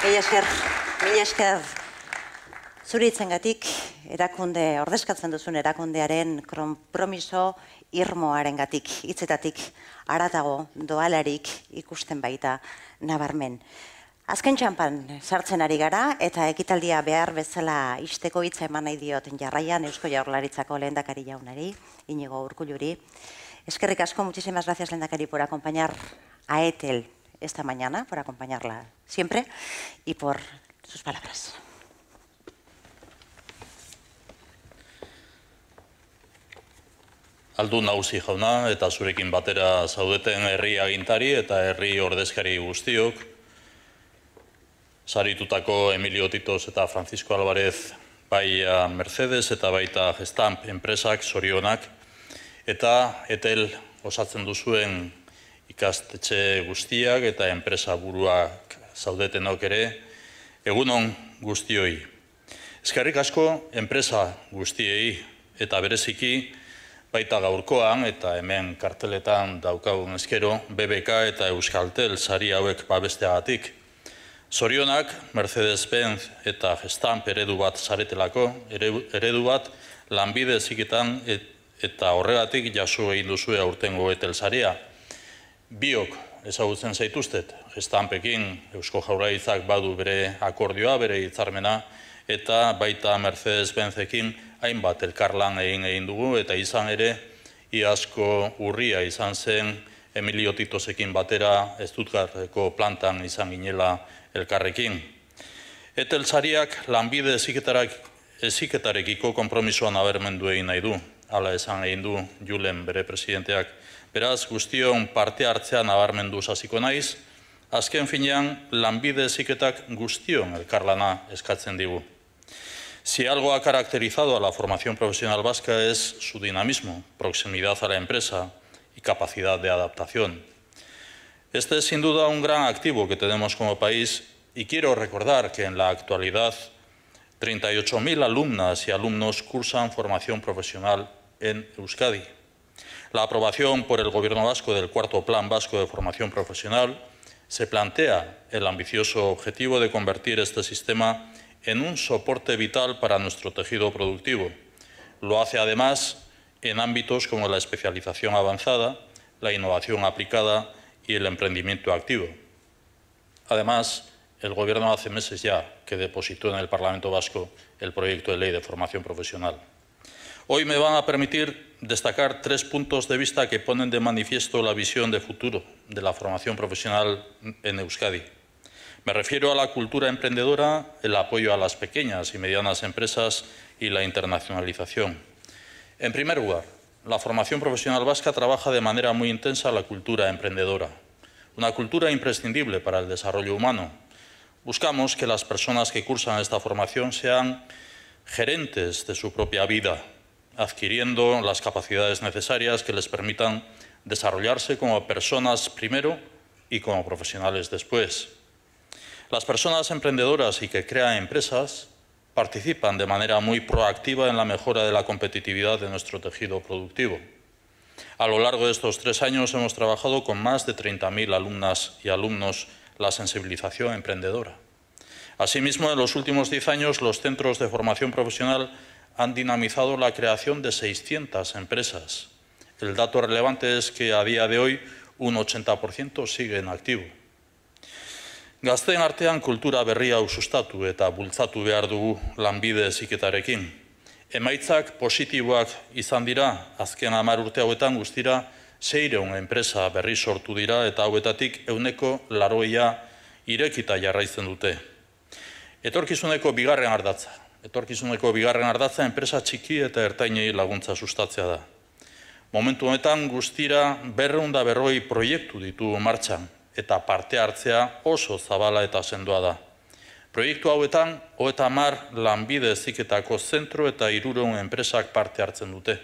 Mila esker zure hitzengatik, erakunde, ordezkatzen duzun erakundearen konpromiso irmoarengatik, hitzetatik haratago doalarik ikusten baita nabarmen. Azken txanpan sartzen ari gara eta ekitaldia behar bezala ixteko hitza eman nahi diot jarraian Eusko Jaurlaritzako lehendakari jaunari, Iñigo Urkulluri. Eskerrik asko, muchísimas gracias lehendakari por acompañar a ETEL esta mañana, por acompañarla siempre y por sus palabras. Aldu Nagusi jauna eta zurekin batera zaudeten herri agintari eta herri ordezkari guztiok, saritutako Emilio Titos eta Francisco Álvarez bai Mercedes eta baita Gestamp enpresak zorionak, eta ETEL osatzen duzuen ikastetxe guztiak eta enpresa buruak zaudetenok ere, egunon guztioi. Eskerrik asko enpresa guztiei eta bereziki baita gaurkoan eta hemen karteletan daukagun eskero BBK eta Euskaltel sari hauek babesteagatik. Zorionak Mercedes-Benz eta Gestamp eredu bat zaretelako, eredu bat lanbide heziketan eta horregatik jaso egin duzue aurtengo ETEL saria. Biok ezagutzen zaituztet, Gestampekin Eusko Jaurlaritzak badu bere akordioa, bere hitzarmena, eta baita Mercedes-Benzekin hainbat elkarlan egin dugu, eta izan ere, iazko urria izan zen Emilio Titosekin batera Stuttgarteko plantan izan ginela elkarrekin. ETEL sariak lanbide heziketarekiko konpromisoa nabarmendu egin nahi du, hala esan egin du Julen bere presidenteak. Beraz, guztion parte hartzea nabarmendu hasiko naiz, azken finean lanbide heziketak guztion elkarlana eskatzen digu. Si algo ha caracterizado a la formación profesional vasca es su dinamismo, proximidad a la empresa y capacidad de adaptación. Este es sin duda un gran activo que tenemos como país y quiero recordar que en la actualidad 38.000 alumnas y alumnos cursan formación profesional en Euskadi. La aprobación por el Gobierno vasco del cuarto Plan Vasco de Formación Profesional se plantea el ambicioso objetivo de convertir este sistema en un soporte vital para nuestro tejido productivo. Lo hace además en ámbitos como la especialización avanzada, la innovación aplicada y el emprendimiento activo. Además, el Gobierno hace meses ya que depositó en el Parlamento Vasco el proyecto de ley de formación profesional. Hoy me van a permitir destacar 3 puntos de vista que ponen de manifiesto la visión de futuro de la formación profesional en Euskadi. Me refiero a la cultura emprendedora, el apoyo a las pequeñas y medianas empresas y la internacionalización. En primer lugar, la formación profesional vasca trabaja de manera muy intensa la cultura emprendedora, una cultura imprescindible para el desarrollo humano. Buscamos que las personas que cursan esta formación sean gerentes de su propia vida, adquiriendo las capacidades necesarias que les permitan desarrollarse como personas primero y como profesionales después. Las personas emprendedoras y que crean empresas participan de manera muy proactiva en la mejora de la competitividad de nuestro tejido productivo. A lo largo de estos 3 años hemos trabajado con más de 30.000 alumnas y alumnos la sensibilización emprendedora. Asimismo, en los últimos 10 años, los centros de formación profesional han dinamizado la creación de 600 empresas. El dato relevante es que a día de hoy un 80% sigue en activo. Gazteen artean kultura berria sustatu eta bultzatu behar dugu lanbide heziketarekin. Emaitzak positiboak izan dira, azken 10 urte hauetan guztira 600 enpresa berri sortu dira eta hauetatik 80% irekita jarraitzen dute. Etorkizuneko bigarren ardatza enpresa txiki eta ertainei laguntza sustatzea da. Momentu honetan guztira 240 proiektu ditu martxan eta parte hartzea oso zabala eta sendoa da. Proiektu hauetan 30 lanbide heziketako zentro eta 300 enpresak parte hartzen dute.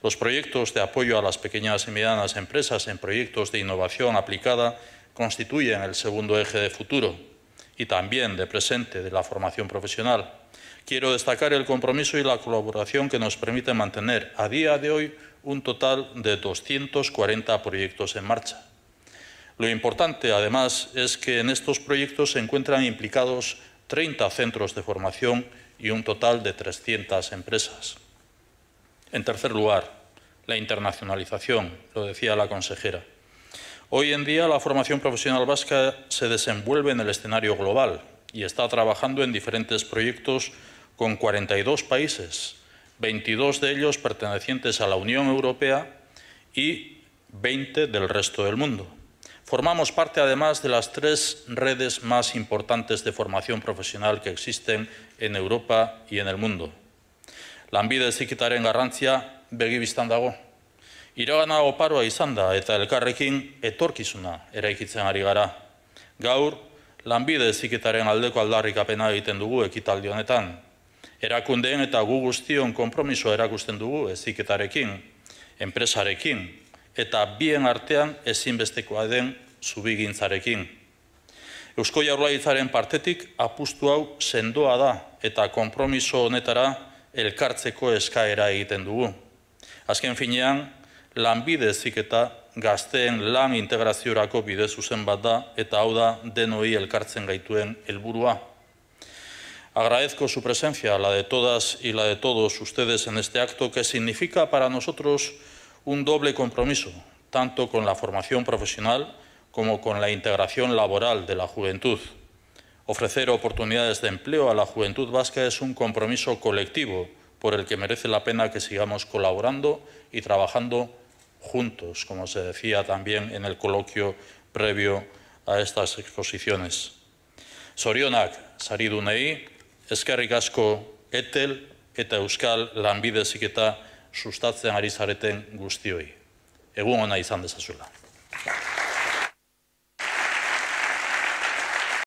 Los proyectos de apoyo a las pequeñas y medianas empresas en proyectos de innovación aplicada constituyen el segundo eje de futuro y también de presente de la formación profesional. Quiero destacar el compromiso y la colaboración que nos permite mantener a día de hoy un total de 240 proyectos en marcha. Lo importante, además, es que en estos proyectos se encuentran implicados 30 centros de formación y un total de 300 empresas. En tercer lugar, la internacionalización, lo decía la consejera. Hoy en día la formación profesional vasca se desenvuelve en el escenario global y está trabajando en diferentes proyectos con 42 países, 22 de ellos pertenecientes a la Unión Europea y 20 del resto del mundo. Formamos parte, además, de las 3 redes más importantes de formación profesional que existen en Europa y en el mundo. Lanbide Heziketaren garrantzia begibistan dago. Iragana oparoa izan da eta elkarrekin etorkizuna eraikitzen ari gara. Gaur, Lanbide Heziketaren aldeko aldarrikapena egiten dugu ekitaldi honetan. Erakundeen eta gu guztion konpromisoa erakusten dugu heziketarekin, enpresarekin, eta bien artean ezinbestekoa den zubigintzarekin. Eusko Jaurlaritzaren partetik apustu hau sendoa da eta konpromiso honetara elkartzeko eskaera egiten dugu. Azken finean, Lanbide Heziketa gazteen lan integraziorako bide zuzen bat da eta hau da denoi elkartzen gaituen helburua. Agradezco su presencia, la de todas y la de todos ustedes en este acto que significa para nosotros un doble compromiso, tanto con la formación profesional como con la integración laboral de la juventud. Ofrecer oportunidades de empleo a la juventud vasca es un compromiso colectivo por el que merece la pena que sigamos colaborando y trabajando juntos, como se decía también en el coloquio previo a estas exposiciones. Zorionak saridunei, eskerrik asko etel eta euskal Lanbide Heziketa sustatzen ari zareten guztioi. Egun ona izan dezazuela.